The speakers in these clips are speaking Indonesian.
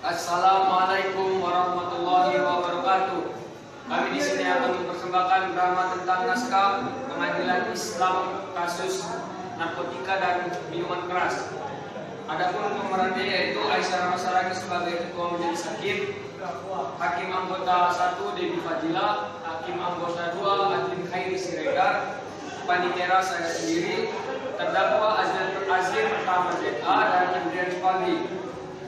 Assalamualaikum warahmatullahi wabarakatuh. Kami di sini akan mempersembahkan drama tentang naskah Pengadilan Islam kasus narkotika dan minuman keras. Adapun pemerannya yaitu Aisyah Rahmasaragi sebagai ketua majelis hakim, hakim anggota 1 Devi Fadila, hakim anggota 2 Adlin Khairi Siregar, panitera saya sendiri, terdakwa Azlir Pertama ZA dan Andrian Fadli.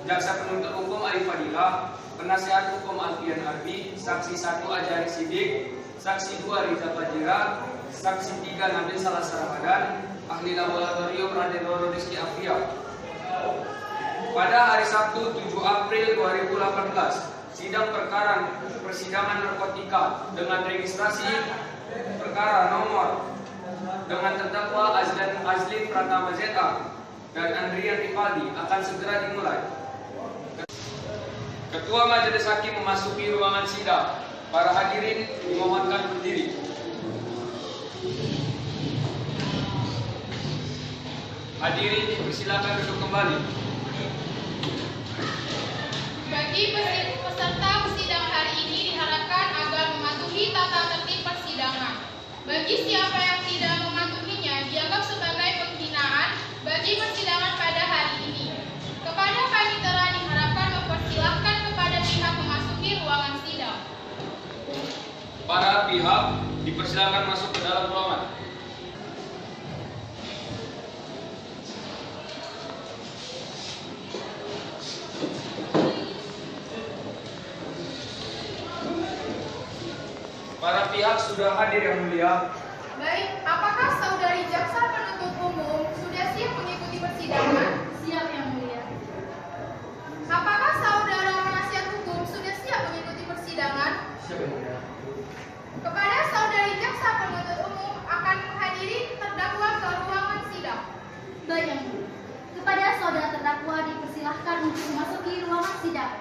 Jaksa penuntut hukum Ali Fadilah, penasihat hukum Alfian Arbi, saksi 1 Ajari Sidik, saksi 2 Riza Fajira, saksi 3 Nabil Salasar Ramadan, ahli laboratorium Raden Roro Rizky Afia. Pada hari Sabtu 7 April 2018, sidang perkara persidangan narkotika dengan registrasi perkara nomor dengan terdakwa Azlin Pratama ZA dan Andrian Rifaldi akan segera dimulai. Ketua Majelis Hakim memasuki ruangan sidang. Para hadirin dimohonkan berdiri. Hadirin dipersilakan duduk kembali. Bagi peserta persidangan hari ini diharapkan agar mematuhi tata tertib persidangan. Bagi siapa yang tidak mematuhinya dianggap sebagai penghinaan bagi persidangan pada hari ini. Kepada panitera diharapkan mempersilahkan kepada pihak memasuki ruangan sidang. Para pihak dipersilakan masuk ke dalam ruangan. Para pihak sudah hadir yang mulia. Baik, apakah saudari jaksa penuntut umum sudah siap mengikuti persidangan? Siap yang mulia. Apakah saudara penasihat hukum sudah siap mengikuti persidangan? Siap yang mulia. Kepada saudari jaksa penuntut umum akan menghadiri terdakwa ke ruangan sidang. Baik yang mulia. Kepada saudara terdakwa dipersilahkan untuk memasuki ruangan sidang.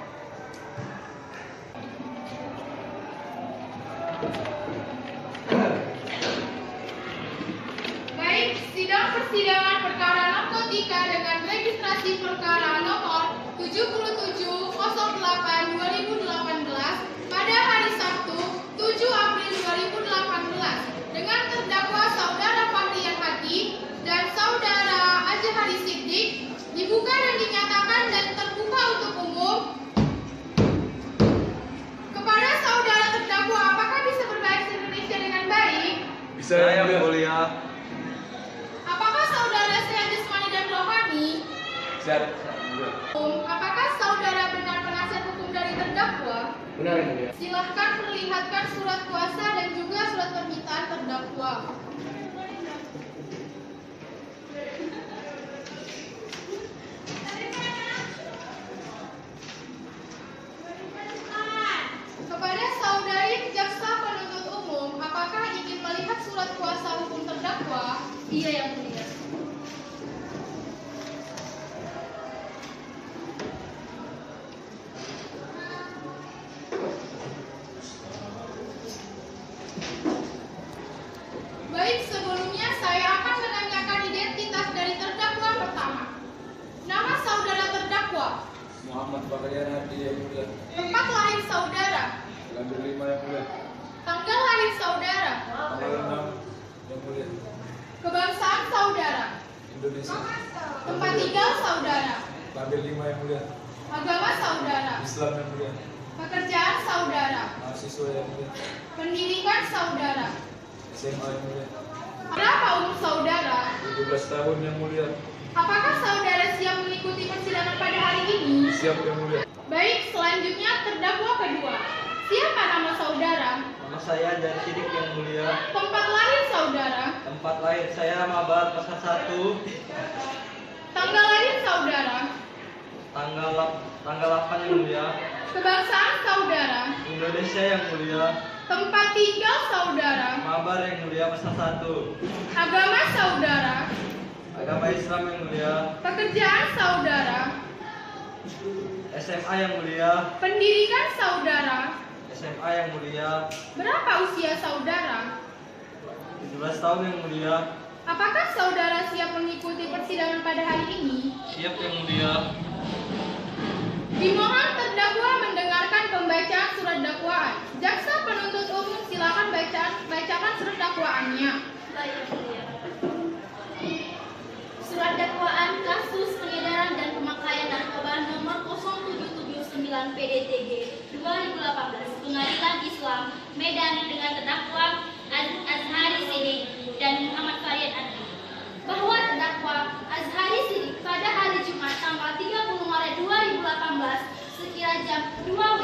Baik, sidang persidangan perkara narkotika dengan registrasi perkara nomor 7708/2018 pada hari Sabtu 7 April 2018 dengan terdakwa saudara Fahrian Hadi dan saudara Ajhari Siddiq dibuka dan dinyatakan dan terbuka untuk umum. Kepada saudara terdakwa, apakah bisa berbahasa Indonesia dengan baik? Bisa yang mulia. Apakah saudara sehat jasmani dan rohani? Siap. Apakah saudara benar penasihat hukum dari terdakwa? Benar yang mulia. Silahkan perlihatkan surat kuasa dan juga surat permintaan terdakwa. Kepada saudari jaksa penuntut umum, apakah ingin melihat surat kuasa hukum terdakwa? Iya yang mulia. Baik, sebelumnya saya akan menanyakan identitas dari terdakwa pertama. Nama saudara terdakwa, Muhammad Fahrian Hadi yang mulia. tempat lahir saudara, Bulan 5 yang mulia. tanggal lahir saudara, Tanggal 6 yang mulia. kebangsaan saudara Indonesia. Tempat tinggal saudara. Bagi 5 yang mulia. Agama saudara. Islam yang mulia. Pekerjaan saudara. Mahasiswa yang mulia. Pendidikan saudara. SMA yang mulia. Berapa umur saudara? 17 tahun yang mulia. Apakah saudara siap mengikuti persidangan pada hari ini? Siap yang mulia. Baik, selanjutnya terdakwa kedua. Siapa nama saudara? Nama saya Jan Sidik yang mulia. Tempat lahir saudara? Tempat lahir saya Mabar Pasar 1. Tanggal lahir saudara? Tanggal 8 yang mulia. Kebangsaan saudara? Indonesia yang mulia. Tempat tinggal saudara? Mabar yang mulia Pasar 1. Agama saudara? Agama Islam yang mulia. Pekerjaan saudara? SMA yang mulia. Pendidikan saudara? SMA yang mulia. Berapa usia saudara? 17 tahun yang mulia. Apakah saudara siap mengikuti persidangan pada hari ini? Siap yang mulia. Dimohon terdakwa mendengarkan pembacaan surat dakwaan. Jaksa penuntut umum silakan bacakan surat dakwaannya. Baik, mulia. Surat dakwaan kasus pengedaran dan pemakaian narkoba nomor 0779 PDTG 2018 Pengadilan Islam Medan dengan terdakwa Azhari Sidik dan Muhammad Farid Adli bahwa terdakwa Azhari Sidik pada hari Jumat tanggal 30 Maret 2018 sekira jam 2 WIB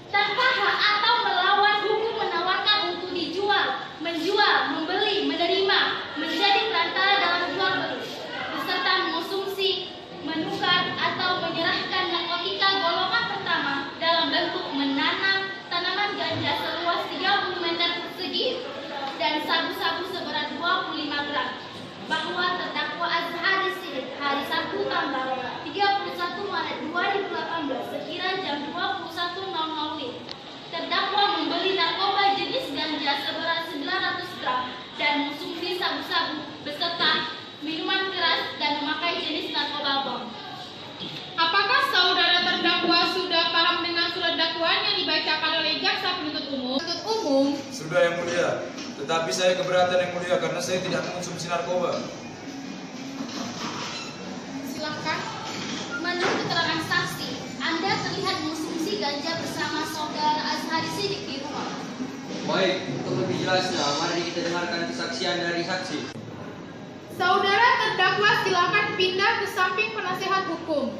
tanpa hak atau melawan hukum menawarkan untuk dijual, menjual, membeli, menerima, menjadi perantara dalam jual beli, beserta mengonsumsi, menukar atau menyerahkan narkotika golongan pertama dalam bentuk menanam tanaman ganja seluas 30 meter persegi dan sabu-sabu seberat 25 gram. Bahwa terdakwa Azhari Sidik hari Sabtu tanggal 31 Maret 2018 sekira jam 21.00 WIB terdakwa membeli narkoba jenis ganja seberat 900 gram dan mengonsumsi sabu-sabu beserta minuman keras dan memakai jenis narkoba bom. Apakah saudara terdakwa sudah paham dengan surat dakwaan yang dibacakan oleh jaksa penuntut umum? Sudah yang mulia. Tetapi saya keberatan yang mulia karena saya tidak mengonsumsi narkoba. Silakan. Menurut keterangan saksi, Anda terlihat mengonsumsi ganja bersama saudara Azhari Sidik di rumah. Baik, untuk lebih jelasnya, mari kita dengarkan kesaksian dari saksi. Saudara terdakwa silakan pindah ke samping penasehat hukum.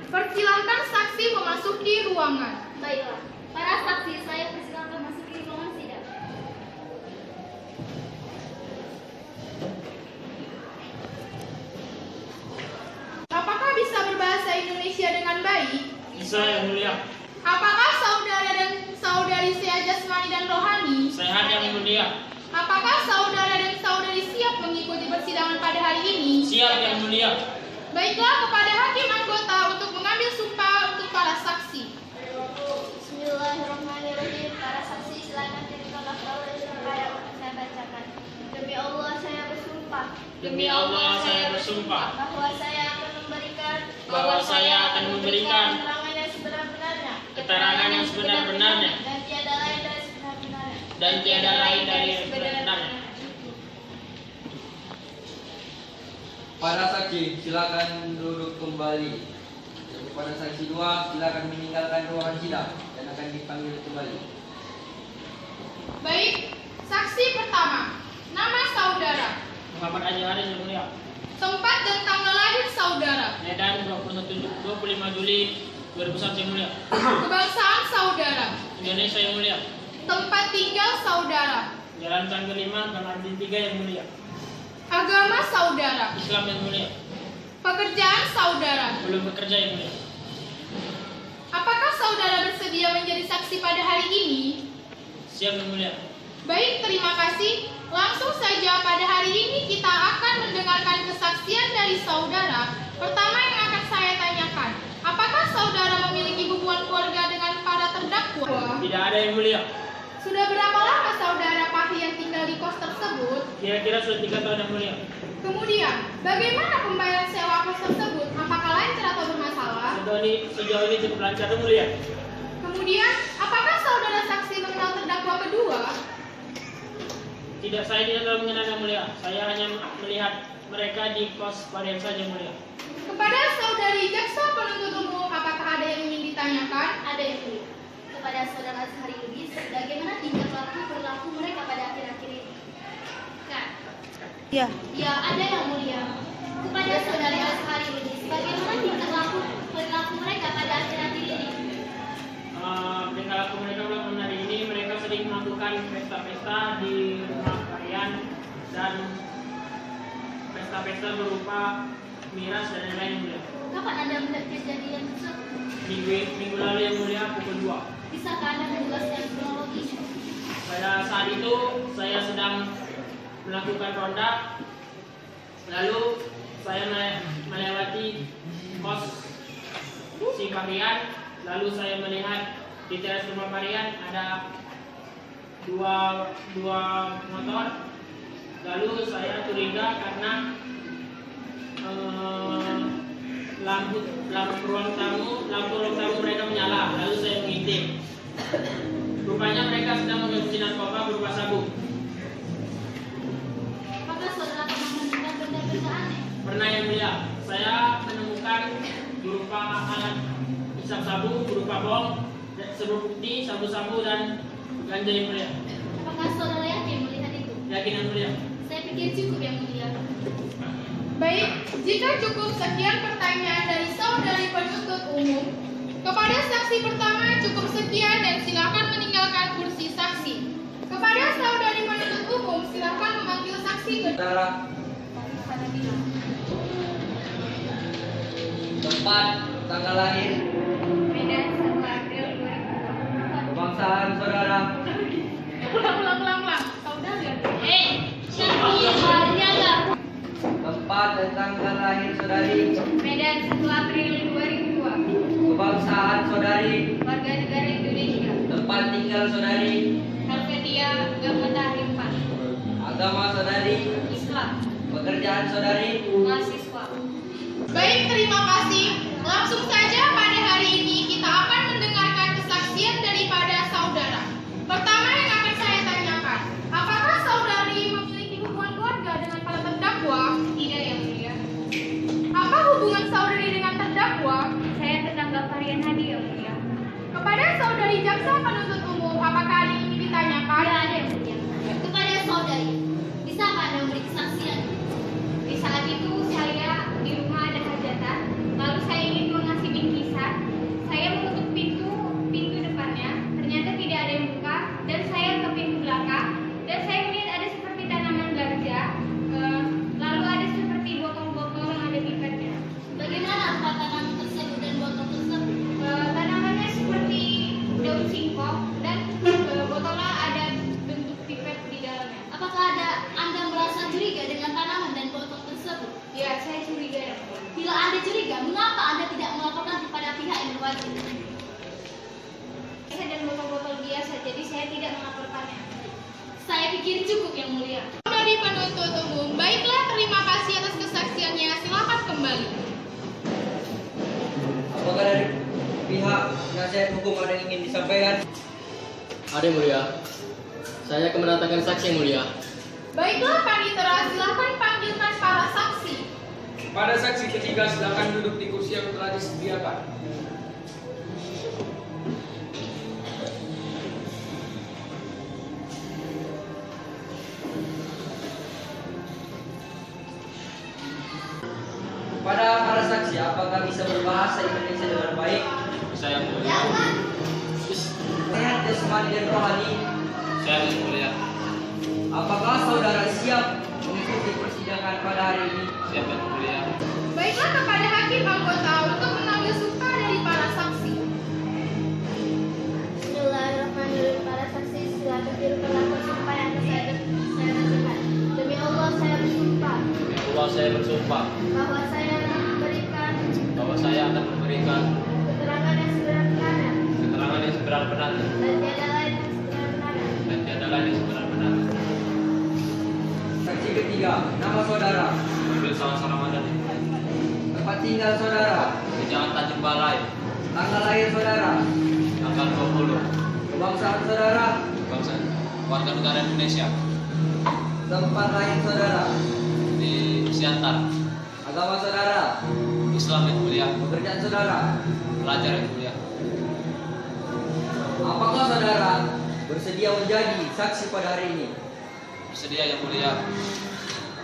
Persilahkan saksi memasuki ruangan. Baiklah, para saksi saya persilakan masuk ke ruangan sidang. Apakah bisa berbahasa Indonesia dengan baik? Bisa yang mulia. Apakah saudara dan saudari sehat jasmani dan rohani? Sehat yang mulia. Apakah saudara dan saudari siap mengikuti persidangan pada hari ini? Siap yang mulia. Baiklah, kepada hakim anggota untuk mengambil sumpah untuk para saksi. Bismillahirrahmanirrahim. Para saksi silakan terima daftar sumpah yang akan saya bacakan. Demi Allah saya bersumpah. Demi Allah saya bersumpah Bahwa saya akan memberikan keterangan yang sebenar-benarnya. keterangan yang sebenar-benarnya Dan tiada lain dari sebenar-benarnya. dan tiada lain dari sebenarnya. Para saksi, silakan duduk kembali. Kepada saksi 2, silakan meninggalkan ruangan sidang dan akan dipanggil kembali. Baik, saksi pertama. Nama saudara, Muhammad Azhari yang mulia. tempat dan tanggal lahir saudara, Medan 25 Juli 2001 yang mulia. kebangsaan saudara, Indonesia yang mulia. tempat tinggal saudara, Jalan Tanggal 5, Gang Ardi 3 yang mulia. agama saudara, Islam yang mulia. pekerjaan saudara. Belum bekerja yang mulia. Apakah saudara bersedia menjadi saksi pada hari ini? Siap yang mulia. Baik, terima kasih. Langsung saja pada hari ini kita akan mendengarkan kesaksian dari saudara. Pertama yang akan saya tanyakan, apakah saudara memiliki hubungan keluarga dengan para terdakwa? Tidak ada yang mulia. Sudah berapa lama saudara Fahrian tinggal di kos tersebut? Kira-kira sudah 3 tahun yang mulia. Kemudian, bagaimana pembayaran sewa kos tersebut? Apakah lancar atau bermasalah? Sejauh ini cukup lancar yang mulia. Kemudian, apakah saudara saksi mengenal terdakwa kedua? saya tidak terlalu mengenal yang mulia. Saya hanya melihat mereka di kos Parian saja yang mulia. Kepada saudari jaksa penuntut umum, apakah ada yang ingin ditanyakan? Ada yang mulia. Kepada saudara Azhari Lubis, bagaimana tingkah perilaku mereka pada akhir-akhir ini? Kan? Ya. Ya, ada yang mulia. Kepada saudari Azhari Lubis, bagaimana tingkah perilaku mereka pada akhir-akhir ini? Perilaku mereka belum hari ini, mereka sering melakukan pesta-pesta di rumah Parian dan pesta-pesta berupa miras dan lain-lain yang mulia. Kapan Anda melihat kejadian tersebut? Minggu lalu yang mulia pukul 2. Bisakah Anda menjelaskan kronologisnya? Pada saat itu saya sedang melakukan ronda, lalu saya melewati kos si Parian, lalu saya melihat di teras rumah Parian ada dua motor, lalu saya curiga karena lampu ruang tamu mereka menyala, lalu saya mengintip. Rupanya mereka sedang mengonsumsi narkoba berupa sabu. Apakah saudara pernah menemukan benda-benda aneh? Pernah yang mulia, saya menemukan berupa alat hisap sabu, berupa bom, serbuk putih, sabu-sabu dan ganja yang mulia. Apakah saudara yakin melihat itu? Yakin yang mulia? Saya pikir cukup yang mulia. Baik, jika cukup sekian pertanyaan dari saudari penuntut umum, kepada saksi pertama cukup sekian dan silakan meninggalkan kursi saksi. Kepada saudari penuntut umum, silakan memanggil saksi Saudara, tempat, tanggal lahir, Medan 1 April 2002. kebangsaan saudara, Ulang. Saudari. Saudarinya enggak. tempat dan tanggal lahir saudari, Medan 1 April 2002. kebangsaan saudari, Warga negara Indonesia. tempat tinggal saudari, Helvetia Gamatahari 4. agama saudari, Islam. pekerjaan saudari. Mahasiswa. Baik, terima kasih. Langsung saja pada hari ini kita akan mendengarkan kesaksian daripada saudara. Pertama yang akan saya tanyakan, apakah saudari memiliki hubungan keluarga dengan para terdakwa? Tidak yang mulia. Apa hubungan saudari dengan terdakwa? Saya tetangga Parian Hadi yang mulia. Kepada saudari jaksa penuntut umum, apakah ada yang ingin ditanyakan? Tidak ada yang mulia. Kepada saudari, bisakah Anda memberi kesaksian? Di saat itu saya di rumah ada hajatan, lalu saya ingin mengasih bingkisan. Saya menutup pintu depannya, ternyata tidak ada yang buka, dan saya ke pintu belakang, dan saya melihat ada seperti tanaman ganja, lalu ada seperti botol-botol yang ada pipetnya. Bagaimana rupa tanaman tersebut dan botol tersebut? Tanamannya seperti daun singkong dan botolnya ada bentuk pipet di dalamnya. Apakah Anda merasa curiga dengan tanaman dan botol tersebut? Ya, saya curiga. Bila Anda curiga, mengapa Anda tidak melaporkan kepada pihak yang berwajib? Saya dan botol-botol biasa, jadi saya tidak melaporkannya. Saya pikir cukup yang mulia. Saudari penuntut umum, baiklah, terima kasih atas kesaksiannya. Silakan kembali. Apakah dari pihak nasihat hukum ada yang ingin disampaikan? Ada yang mulia. Saya akan mendatangkan saksi yang mulia. Baiklah, Panitera, silakan panggilkan para saksi. Pada saksi ketiga silakan duduk di kursi yang telah disediakan. Pada para saksi, apakah bisa berbahasa Indonesia dengan baik? Saya yang mulia. Sehat jasmani dan rohani. Saya yang mulia. Apakah saudara siap mengikuti persidangan pada hari ini? Siap yang mulia. Baiklah, kepada hakim anggota untuk mengambil sumpah dari para saksi. Bismillahirrahmanirrahim. Para saksi, silakan tirukanlah sumpah yang saya nasihat. Demi Allah, saya bersumpah Allah, saya bersumpah bahwa saya akan memberikan bahwa saya akan memberikan keterangan yang sebenar-benarnya keterangan yang sebenar-benarnya dan tiada lain yang sebenar-benarnya. dan tiada lain yang sebenar-benarnya. Saksi ketiga, nama saudara, Mobil Salasa Ramadan, tempat tinggal saudara, di Jalan Tanjung Balai, tanggal lahir saudara, tanggal 20, kebangsaan saudara, bangsa warga negara Indonesia, Tempat lahir saudara, Di Siantar. agama saudara, Islam yang mulia. pekerjaan saudara. Pelajar yang mulia. Apakah saudara bersedia menjadi saksi pada hari ini? Bersedia yang mulia.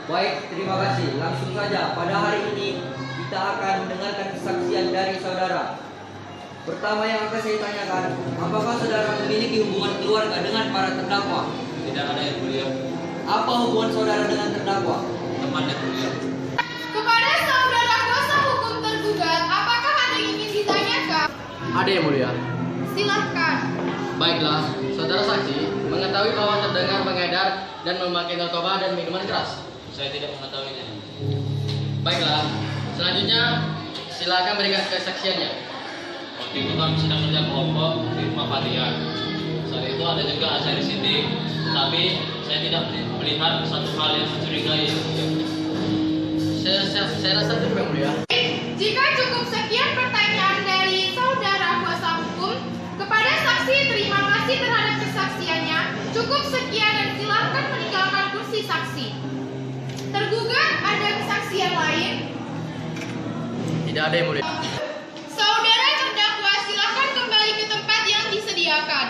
Baik, terima kasih. Langsung saja, pada hari ini kita akan mendengarkan kesaksian dari saudara. Pertama yang akan saya tanyakan, apakah saudara memiliki hubungan keluarga dengan para terdakwa? Tidak ada yang mulia. Apa hubungan saudara dengan terdakwa? Teman yang mulia. Kepada saudara kuasa hukum tergugat, apakah ada yang ingin ditanyakan? Ada yang mulia. Silahkan. Baiklah, saudara saksi mengetahui bahwa terdengar mengedar dan memakai narkoba dan minuman keras. Saya tidak mengetahuinya. Baiklah, selanjutnya silakan berikan kesaksiannya. Waktu itu kami sedang kerja kelompok di rumah Fatian. Saat itu ada juga Azhari Sidik, tetapi saya tidak melihat satu hal yang mencurigai. Saya rasa cukup yang mulia. Jika cukup sekian pertanyaan dari saudara kuasa hukum, kepada saksi terima kasih terhadap kesaksiannya. Cukup sekian dan silakan meninggalkan kursi saksi. Tergugat, ada kesaksian lain? Tidak ada yang mulia. Saudara terdakwa silakan kembali ke tempat yang disediakan.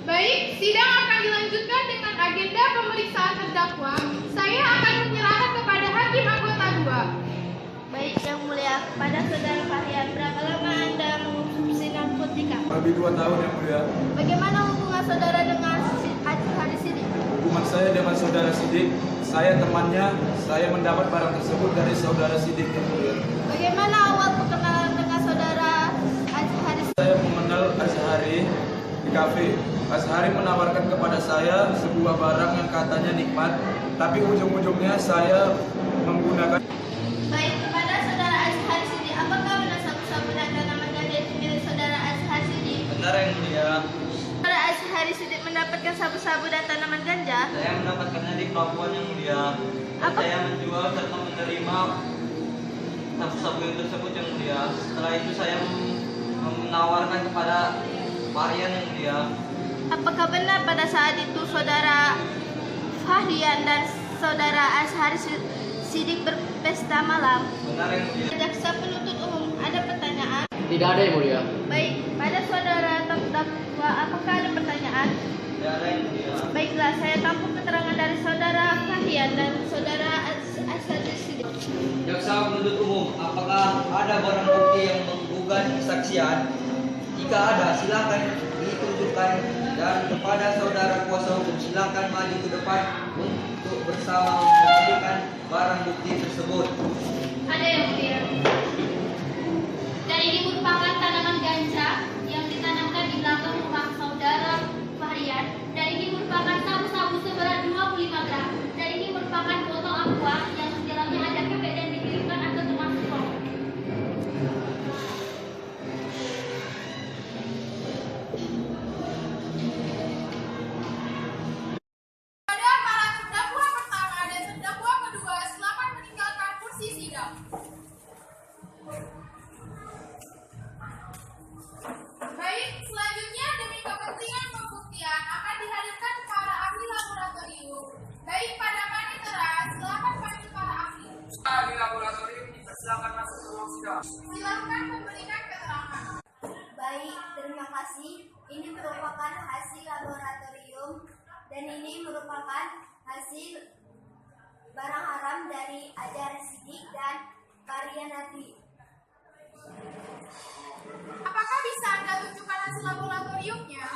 Baik, sidang akan dilanjutkan dengan agenda pemeriksaan terdakwa. Saya akan menyerahkan kepada hakim anggota 2. Baik, yang mulia, pada saudara Fahrian, berapa lama Anda mengonsumsi narkotika? Lebih 2 tahun yang mulia. Bagaimana hubungan saudara dengan Azhari Sidik? Hubungan saya dengan saudara Sidik, saya temannya, saya mendapat barang tersebut dari saudara Sidik yang mulia. Bagaimana awal perkenalan dengan saudara Azhari Sidik? Saya mengenal Azhari di kafe. Azhari menawarkan kepada saya sebuah barang yang katanya nikmat, tapi ujung-ujungnya saya menggunakan. Baik, kepada saudara Azhari Sidik, apakah benar sabu-sabu dan tanaman ganja itu milik saudara Azhari Sidik? Benar yang mulia. Saudara Azhari Sidik mendapatkan sabu-sabu dan tanaman ganja? Saya mendapatkannya di pelabuhan yang mulia. Dan Apa? saya menjual serta menerima sabu-sabu yang tersebut yang mulia. Setelah itu saya menawarkan kepada Marian yang mulia. Apakah benar pada saat itu saudara Fahrian dan saudara Azhari Sidik berpesta malam? Benar yang mulia. Jaksa penuntut umum, ada pertanyaan? Tidak ada yang mulia. Baik, pada saudara terdakwa, apakah ada pertanyaan? Tidak ada yang mulia. Baiklah, saya tampung keterangan dari saudara Fahrian dan saudara Azhari Sidik. Jaksa penuntut umum, apakah ada barang bukti yang menggugah kesaksian? Jika ada, silakan ditunjukkan, dan kepada saudara kuasa hukum silakan maju ke depan untuk bersama membuktikan barang bukti tersebut. Ada yang mulia. Dan ini merupakan tanaman ganja yang ditanamkan di belakang rumah saudara Fahrian. Dan ini merupakan sabu-sabu seberat 25 gram. Dan ini merupakan botol aqua yang di dalamnya ada kepek dan dikirimkan atau termasuk rokok. Pada para terdakwa pertama dan terdakwa kedua, silakan meninggalkan kursi sidang. Baik, selanjutnya demi kepentingan pembuktian akan dihadirkan para ahli laboratorium. Baik, pada panitera, silakan panggil para ahli. Di laboratorium dipersilakan masuk ke ruang sidang. Silakan memberikan keterangan. Baik, terima kasih. Ini merupakan hasil laboratorium dan ini merupakan hasil barang haram dari Azhari Sidik dan Fahrian Nabi. Apakah bisa Anda tunjukkan hasil laboratoriumnya?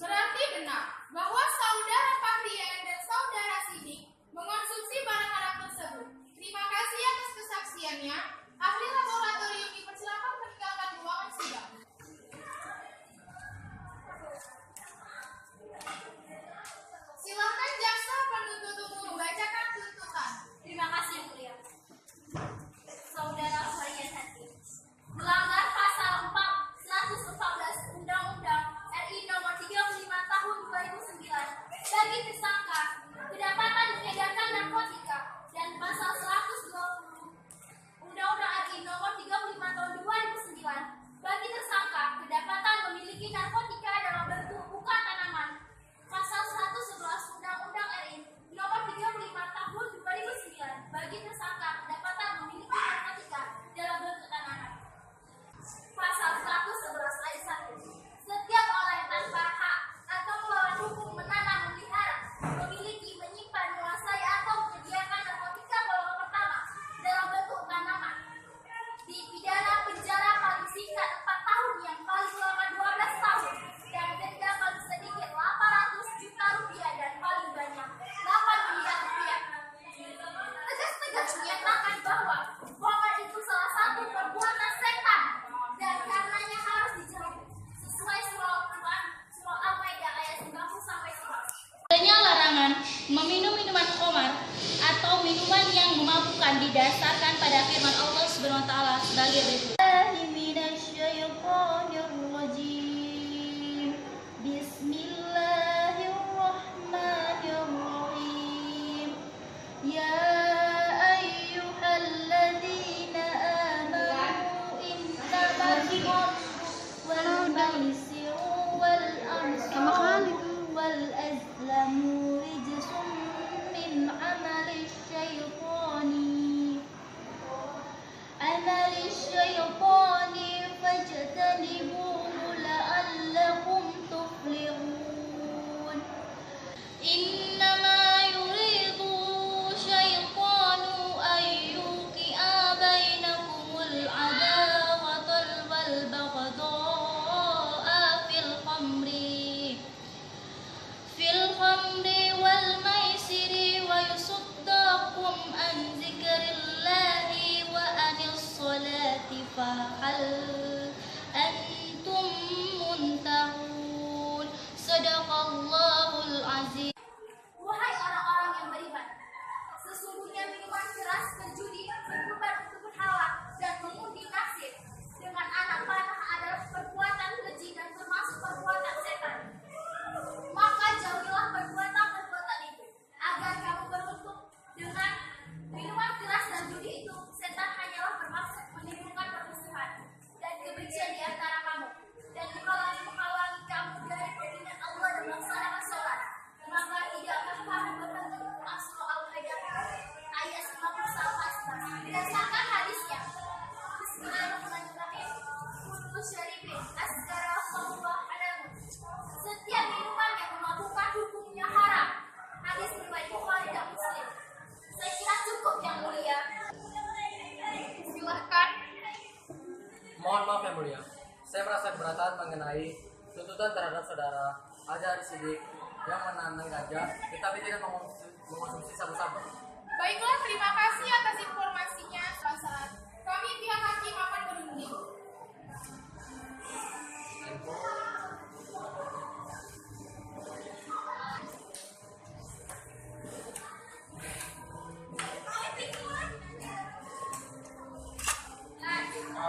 Berarti benar bahwa saudara Fahrian dan saudara Sidik mengonsumsi barang haram tersebut. Terima kasih atas kesaksiannya. Ahli laboratorium dipersilakan meninggalkan ruangan sidang. Silakan jaksa penuntut umum membacakan tuntutan. Terima kasih minuman yang memabukkan didasarkan pada firman Allah Subhanahu wa taala sebagai berikut. Bismillahirrahmanirrahim. Ya ayyuhalladzina amanu innamal khamru wal maisiru wal ansabu wal azlamu rijsun min amali syaitani fajtanibuhu la'allakum tuflihun. Innama yuridu syaitanu an yuqi'a bainakumul adawata wal baghdha'a fil khamri wal maisiri wa yusuddakum an dzikrillahi wa anis salati fahal antum muntahun. Sadaqallahul azim. Wahai orang-orang yang beriman, sesungguhnya minuman keras, berjudi, berkorban untuk berhala dan mengundi nasib dengan anak panah adalah perbuatan keji dan termasuk perbuatan setan. Maka jauhilah perbuatan itu agar kamu beruntung. Dengan minuman keras dan judi itu, setan hanyalah bermaksud menimbulkan permusuhan dan kebencian di antara kamu dan menghalangi kamu dari mengingat Allah dan melaksanakan sholat. Maka tidakkah kamu bertemu dengan surah Al-Maidah ayat 51 berdasarkan hadisnya. Bismillahirrahmanirrahim. Kullu syaribin asgara fahuwa haram. Setiap minuman yang memabukkan hukumnya haram. Hadis riwayat Bukhari dan Muslim. Saya kira cukup yang mulia. Silahkan. Mohon maaf yang mulia, saya merasa keberatan mengenai tuntutan terhadap saudara Azhar Siddiq yang menantang gajah tetapi tidak mengonsumsi sabu-sabu. Baiklah, terima kasih atas informasinya. Saat kami pihak hakim akan berunding.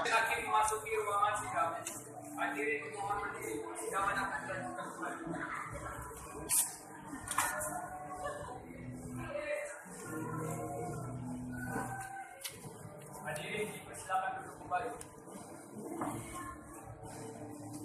Hakim memasuki ruangan sidang. Hadirin mohon berdiri. Sidangan akan dilanjutkan kembali. Hadirin dipersilakan duduk kembali.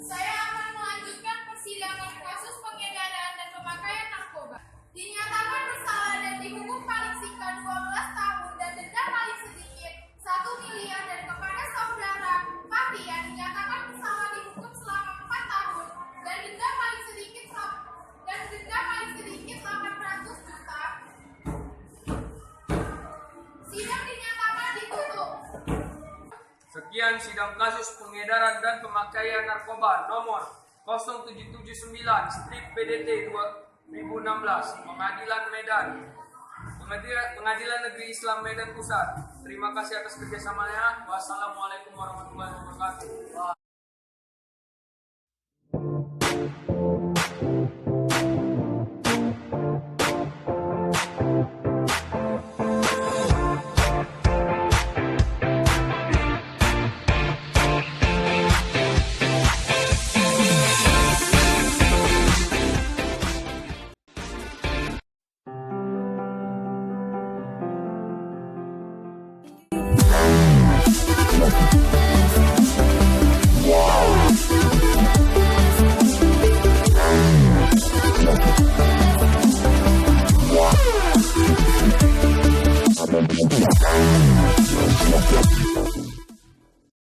Saya akan melanjutkan persidangan kasus pengedaran dan pemakaian narkoba. Dinyatakan bersalah dan dihukum paling singkat 12 tahun dan denda paling sedikit 1 miliar, dan kepada saudara Pati yang dinyatakan bersalah dihukum selama 4 tahun dan denda paling sedikit 800 juta. Sidang dinyatakan ditutup. Sekian sidang kasus pengedaran dan pemakaian narkoba nomor 0779/PDT 2016 Pengadilan Medan, Pengadilan Negeri Islam Medan Pusat. Terima kasih atas kerjasamanya. Wassalamualaikum warahmatullahi wabarakatuh.